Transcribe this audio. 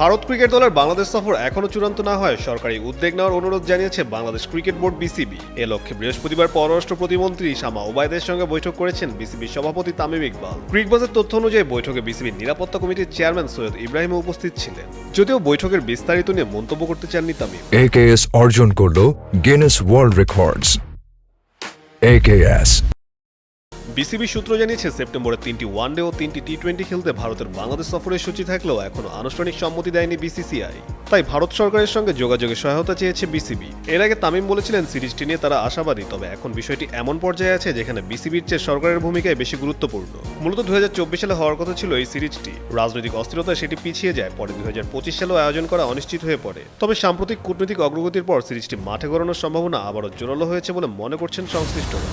Bharat cricket দলের বাংলাদেশ সফর এখনো চূড়ান্ত না হয় সরকারি উদ্যোগ নেওয়ার অনুরোধ জানিয়েছে বাংলাদেশ ক্রিকেট বোর্ড বিসিবি। এ লক্ষ্যে বৃহস্পতিবার পররাষ্ট্র প্রতিমন্ত্রী শামা ওবায়দের সঙ্গে বৈঠক করেছেন বিসিবির সভাপতি তামিম ইকবাল। ক্রিকবাজের তথ্য অনুযায়ী বৈঠকে বিসিবির নিরাপত্তা কমিটির চেয়ারম্যান সৈয়দ ইব্রাহিম উপস্থিত ছিলেন। যদিও বৈঠকের বিস্তারিত নিয়ে মন্তব্য করতে চাননি তামিম। AKS অর্জন করল Guinness world records. AKS BCB সূত্র জানিয়েছে সেপ্টেম্বরে 3টি ওয়ানডে ও 3টি টি-20 খেলতে ভারতের বাংলাদেশ সফরের সূচি থাকলেও এখনো আনুষ্ঠানিক সম্মতি দেয়নি বিসিসিআই। তাই ভারত সরকারের সঙ্গে যোগাযোগে সহায়তা চেয়েছে বিসিবি। এর আগে তামিম বলেছিলেন সিরিজটি নিয়ে তারা আশাবাদী, তবে এখন বিষয়টি এমন পর্যায়ে আছে যেখানে বিসিবির চেয়ে সরকারের ভূমিকায় বেশি গুরুত্বপূর্ণ। মূলত 2024 সালে হওয়ার কথা ছিল এই সিরিজটি। রাজনৈতিক অস্থিরতায় সেটি পিছিয়ে যায়, পরে 2025 সালেও আয়োজন করা অনিশ্চিত হয়ে পড়ে। তবে সাম্প্রতিক কূটনৈতিক অগ্রগতির পর সিরিজটি মাঠে গড়ানোর সম্ভাবনা আবারও জোরালো হয়েছে বলে মনে করছেন সংশ্লিষ্টরা।